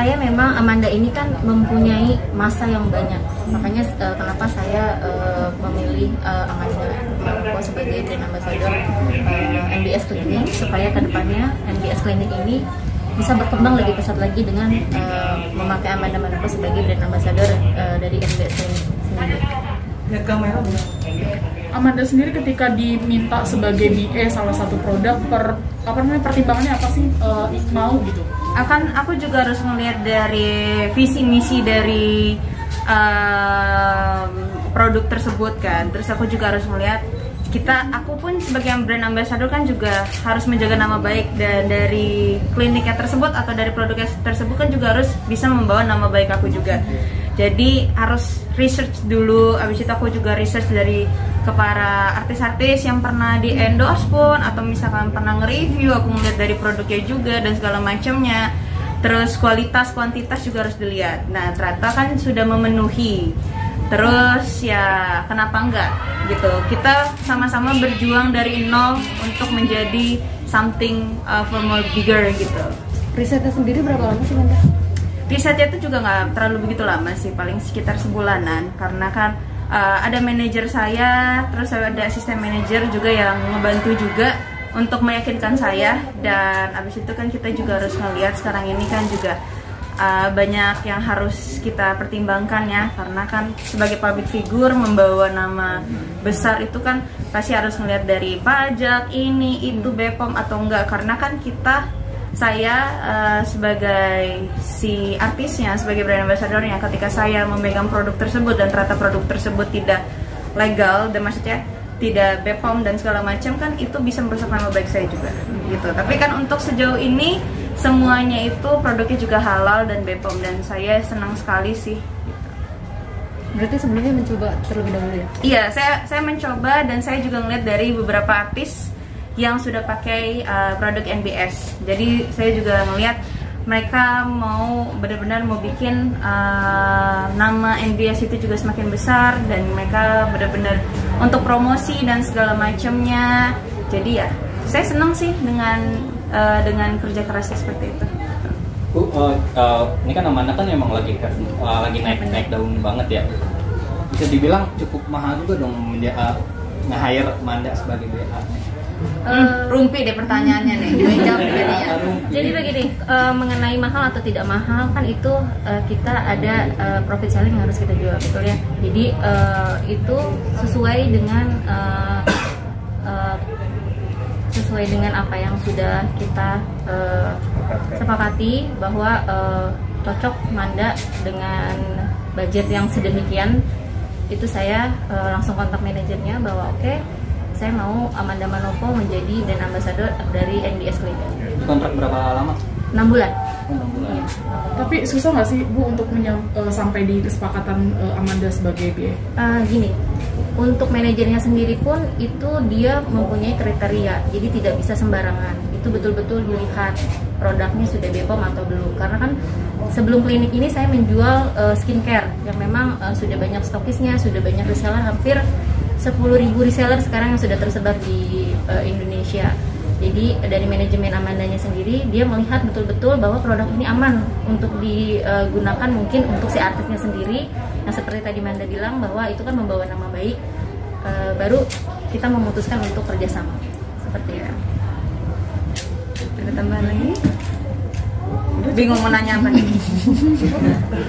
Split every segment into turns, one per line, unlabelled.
saya memang Amanda ini kan mempunyai masa yang banyak, makanya kenapa saya memilih Amanda Manopo sebagai brand ambassador NBS Clinic, supaya kedepannya NBS Clinic ini bisa berkembang lebih pesat lagi dengan memakai Amanda Manopo sebagai brand ambassador dari NBS Clinic sendiri.
Lihat kamera Bu.
Amanda sendiri ketika diminta sebagai BA salah satu produk, pertimbangannya apa sih mau gitu?
Aku juga harus melihat dari visi misi dari produk tersebut kan. Terus aku juga harus melihat aku pun sebagai brand ambassador kan juga harus menjaga nama baik dari kliniknya tersebut atau dari produknya tersebut kan juga harus bisa membawa nama baik aku juga. Jadi harus research dulu, abis itu aku juga research dari para artis-artis yang pernah di endorse pun atau misalkan pernah nge-review, aku ngeliat dari produknya juga dan segala macamnya. Terus kualitas, kuantitas juga harus dilihat. Nah ternyata kan sudah memenuhi. Terus ya kenapa enggak gitu. Kita sama-sama berjuang dari nol untuk menjadi something for more bigger gitu.
Risetnya sendiri berapa lama sih Amanda?
Risetnya itu juga nggak terlalu begitu lama sih, paling sekitar sebulanan. Karena kan ada manajer saya, terus ada asisten manajer juga yang ngebantu juga untuk meyakinkan saya. Dan abis itu kan kita juga harus ngeliat sekarang ini kan juga banyak yang harus kita pertimbangkan ya, karena kan sebagai public figure membawa nama besar itu kan pasti harus ngeliat dari pajak ini itu BPOM atau enggak, karena kan saya sebagai si artisnya, sebagai brand ambassadornya, ketika saya memegang produk tersebut dan ternyata produk tersebut tidak legal dan maksudnya tidak BPOM dan segala macam kan itu bisa merusak nama baik saya juga gitu. Tapi kan untuk sejauh ini semuanya itu produknya juga halal dan BPOM dan saya senang sekali sih.
Berarti sebelumnya mencoba terlebih dahulu ya?
Iya, saya mencoba dan saya juga ngeliat dari beberapa artis yang sudah pakai produk NBS. Jadi saya juga ngeliat mereka mau benar-benar mau bikin nama NBS itu juga semakin besar dan mereka benar-benar untuk promosi dan segala macamnya. Jadi ya saya senang sih dengan kerja kerasnya seperti itu.
Bu, ini kan Amanda kan emang lagi naik daun banget ya. Bisa dibilang cukup mahal juga dong nge-hire Amanda sebagai BA.
Rumpi deh pertanyaannya nih.
Jadi begini, mengenai mahal atau tidak mahal kan itu kita ada profit sharing yang harus kita jual, betul ya. Jadi itu sesuai dengan apa yang sudah kita sepakati bahwa cocok Amanda dengan budget yang sedemikian. Itu saya langsung kontak manajernya bahwa oke, saya mau Amanda Manopo menjadi brand ambassador dari NBS Clinic.
Kontrak berapa lama?
6 bulan.
6 bulan.
Ya.
Tapi susah nggak sih Bu untuk sampai di kesepakatan Amanda sebagai BA?
Gini, untuk manajernya sendiri pun itu dia mempunyai kriteria, jadi tidak bisa sembarangan. Itu betul-betul dilihat produknya sudah BPOM atau belum. Karena kan sebelum klinik ini saya menjual skincare yang memang sudah banyak stokisnya, sudah banyak reseller, hampir 10.000 reseller sekarang yang sudah tersebar di Indonesia. Jadi dari manajemen Amandanya sendiri dia melihat betul-betul bahwa produk ini aman untuk digunakan, mungkin untuk si artisnya sendiri yang seperti tadi Amanda bilang bahwa itu kan membawa nama baik. Baru kita memutuskan untuk kerjasama seperti itu.
Ada tambahan lagi? Bingung mau nanya apa nih?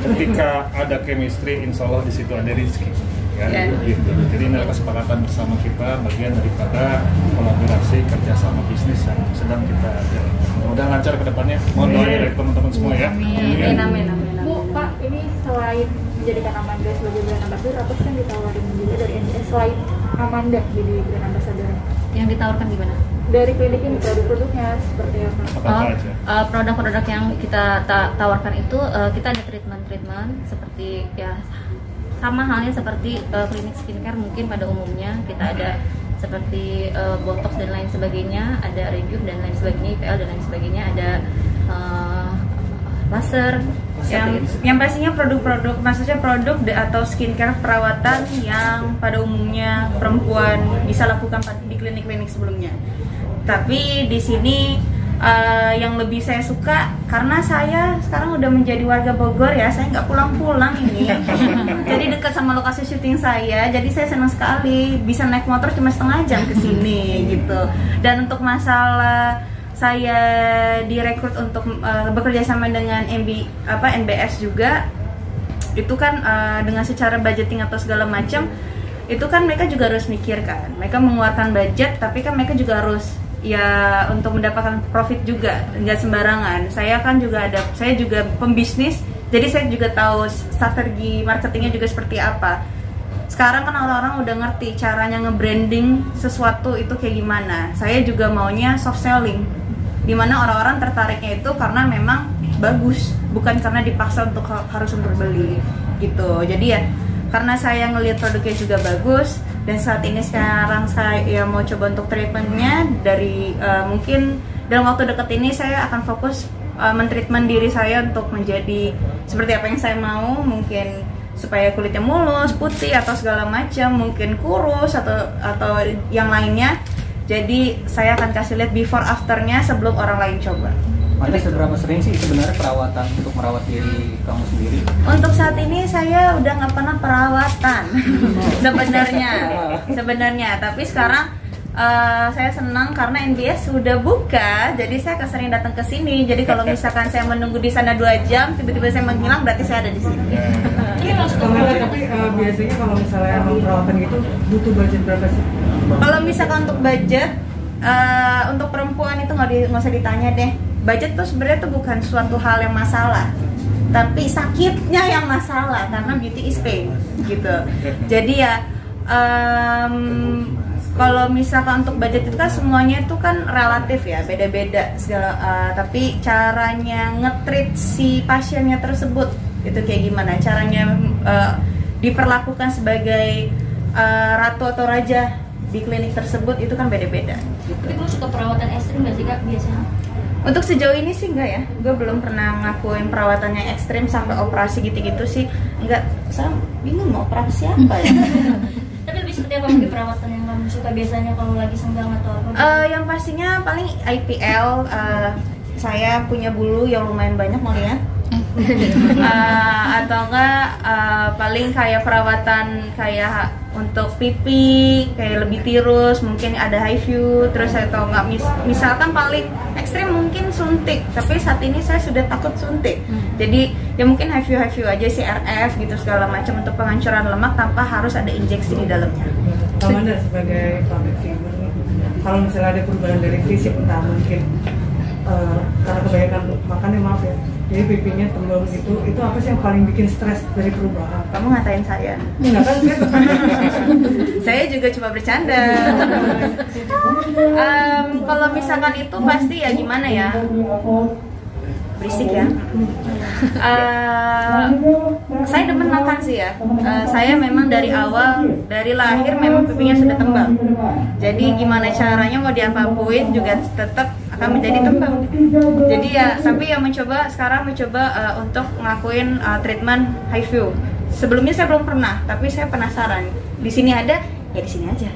Ketika ada chemistry, insya Allah di situ ada rezeki. Ya, gitu. Jadi ini adalah kesepakatan bersama kita, bagian daripada kolaborasi kerjasama bisnis yang sedang kita jalankan. Mudah lancar ke depannya. Mohon doanya dari teman-teman semua ya.
Amin.
Bu, Pak, ini selain menjadikan Amanda sebagai brand ambassador, apa sih yang ditawarin juga dari NBS selain Amanda jadi brand ambassador?
Yang ditawarkan gimana?
Dari klinik ini produk-produknya seperti apa?
Produk-produk yang kita tawarkan itu kita ada treatment seperti ya sama halnya seperti klinik skincare mungkin pada umumnya. Kita ada seperti botox dan lain sebagainya, ada rejuve dan lain sebagainya, IPL dan lain sebagainya, ada laser.
Yang pastinya produk-produk, maksudnya produk atau skincare perawatan yang pada umumnya perempuan bisa lakukan di klinik-klinik sebelumnya. Tapi di sini yang lebih saya suka karena saya sekarang udah menjadi warga Bogor ya, saya nggak pulang-pulang ini. Jadi dekat sama lokasi syuting saya, jadi saya senang sekali bisa naik motor cuma setengah jam ke sini gitu. Dan untuk masalah saya direkrut untuk bekerja sama dengan NBS juga, itu kan dengan secara budgeting atau segala macam, itu kan mereka juga harus mikir kan, mereka mengeluarkan budget tapi kan mereka juga harus ya untuk mendapatkan profit juga, nggak sembarangan. Saya kan juga saya juga pembisnis, jadi saya juga tahu strategi marketingnya juga seperti apa. Sekarang kan orang-orang udah ngerti caranya nge-branding sesuatu itu kayak gimana. Saya juga maunya soft selling, dimana orang-orang tertariknya itu karena memang bagus, bukan karena dipaksa untuk harus beli gitu. Jadi ya karena saya ngelihat produknya juga bagus, dan saat ini sekarang saya mau coba untuk treatmentnya dari mungkin dalam waktu dekat ini saya akan fokus mentreatment diri saya untuk menjadi seperti apa yang saya mau, mungkin supaya kulitnya mulus, putih atau segala macam, mungkin kurus atau yang lainnya. Jadi saya akan kasih lihat before afternya sebelum orang lain coba.
Ada seberapa sering sih sebenarnya perawatan untuk merawat diri kamu sendiri?
Untuk saat ini saya udah nggak pernah perawatan sebenarnya. Tapi sekarang saya senang karena NBS sudah buka, jadi saya sering datang ke sini. Jadi kalau misalkan saya menunggu di sana 2 jam, tiba-tiba saya menghilang, berarti saya ada di sini.
Tapi biasanya kalau misalnya emang perawatan gitu butuh budget berapa sih?
Kalau misalkan untuk budget untuk perempuan itu nggak usah ditanya deh. Budget tuh sebenarnya tuh bukan suatu hal yang masalah, tapi sakitnya yang masalah, karena beauty is pain gitu. Jadi ya kalau misalkan untuk budget itu kan semuanya itu kan relatif ya, beda-beda segala. Tapi caranya nge-treat si pasiennya tersebut itu kayak gimana? Caranya diperlakukan sebagai ratu atau raja di klinik tersebut itu kan beda-beda. Gitu.
Tapi kamu suka perawatan ekstrim nggak sih Kak biasanya?
Untuk sejauh ini sih enggak ya, gue belum pernah ngelakuin perawatan yang ekstrim sampai operasi gitu-gitu sih. Enggak, saya bingung mau operasi apa ya.
Tapi lebih seperti apa mungkin perawatan yang kamu suka biasanya kalau lagi senggang atau apa?
Yang pastinya paling IPL, saya punya bulu yang lumayan banyak, mau lihat? Atau enggak paling kayak perawatan kayak untuk pipi kayak lebih tirus, mungkin ada high view, terus atau enggak misalkan paling ekstrim mungkin suntik, tapi saat ini saya sudah takut suntik. Jadi ya mungkin high view aja sih, RF gitu segala macam untuk penghancuran lemak tanpa harus ada injeksi di dalamnya.
Amanda sebagai public figure nih, kalau misalnya ada perubahan dari fisik, entah mungkin karena kebanyakan makan ya, maaf ya, jadi pipinya tembem gitu, itu apa sih yang paling bikin stres dari perubahan?
Kamu ngatain saya?
Enggak kan,
Saya juga cuma bercanda. Kalau misalkan itu pasti ya gimana ya, berisik ya. Saya demen makan sih ya. Saya memang dari awal, dari lahir memang pipinya sudah tembam. Jadi gimana caranya mau diapapuin juga tetap akan menjadi tembam. Jadi ya, tapi ya sekarang mencoba untuk ngelakuin treatment high view. Sebelumnya saya belum pernah, tapi saya penasaran. Di sini ada, ya di sini aja.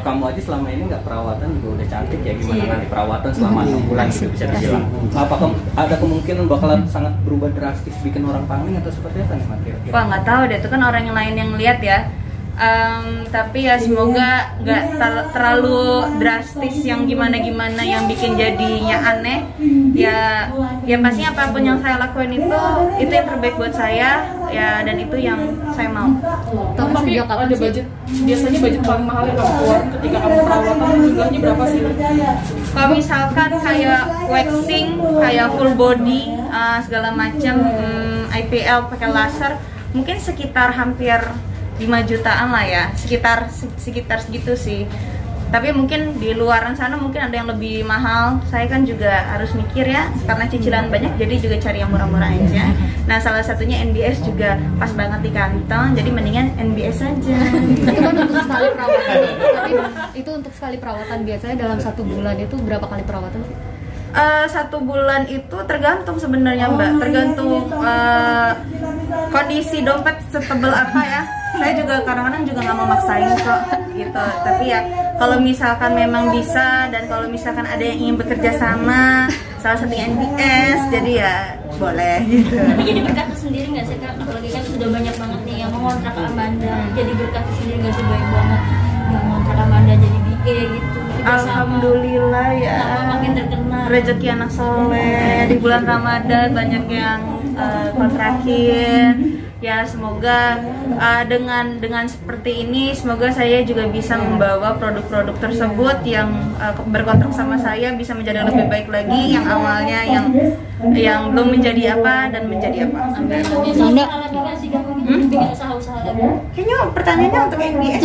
Kamu aja selama ini nggak perawatan juga udah cantik ya, gimana nanti perawatan selama 6 bulan gitu bisa dibilang. Apakah ada kemungkinan bakalan sangat berubah drastis bikin orang panik atau seperti apa nih Mat?
Wah nggak tahu deh, itu kan orang yang lain yang lihat ya. Tapi ya semoga nggak terlalu drastis yang gimana yang bikin jadinya aneh. Ya pastinya apapun yang saya lakuin itu yang terbaik buat saya ya, dan itu yang saya mau.
Tapi ada budget, biasanya budget paling mahal yang kamu keluar ketika kamu perawatan jumlahnya berapa sih?
Kalau misalkan kayak waxing, kayak full body segala macam, IPL pakai laser, mungkin sekitar hampir 5 jutaan lah ya, sekitar segitu sih. Tapi mungkin di luaran sana mungkin ada yang lebih mahal. Saya kan juga harus mikir ya, karena cicilan banyak, jadi juga cari yang murah-murah aja. Nah salah satunya NBS juga pas banget di kantong, jadi mendingan NBS aja.
Itu untuk sekali perawatan biasanya dalam 1 bulan itu berapa kali perawatan sih?
1 bulan itu tergantung sebenarnya Mbak, tergantung kondisi dompet setebal apa ya. saya juga kadang-kadang juga nggak mau maksain kok gitu, tapi ya kalau misalkan memang bisa dan kalau misalkan ada yang ingin bekerja sama salah satu NBS, jadi ya boleh gitu.
Tapi jadi berkata sendiri nggak sih Kak? Apalagi kan sudah banyak banget nih yang mau ngontrak Amanda, jadi berkata sendiri nggak sih, banyak banget yang ngontrak Amanda jadi BA gitu.
Alhamdulillah ya,
makin terkenal.
Rezeki anak soleh di bulan Ramadan banyak yang kontrakin. Ya semoga dengan seperti ini, semoga saya juga bisa membawa produk-produk tersebut yang berkontrak sama saya bisa menjadi lebih baik lagi, yang awalnya yang belum menjadi apa dan menjadi apa.
Manda, bikin usaha-usaha lagi.
Kayaknya pertanyaannya untuk NBS.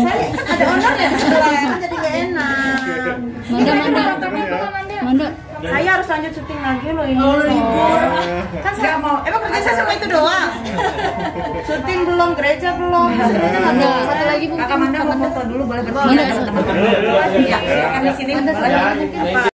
Saya kan ada owner ya sebelah, jadi gak enak.
Manda,
saya harus lanjut syuting lagi loh ini. Oh, libur. Kan saya mau, emang kerja saya cuma itu doang. Syuting belum, gereja belum.
Manda, satu lagi Bu.
Kakak Manda mau foto dulu, boleh bertiga.
Manda,
Iya, di sini boleh.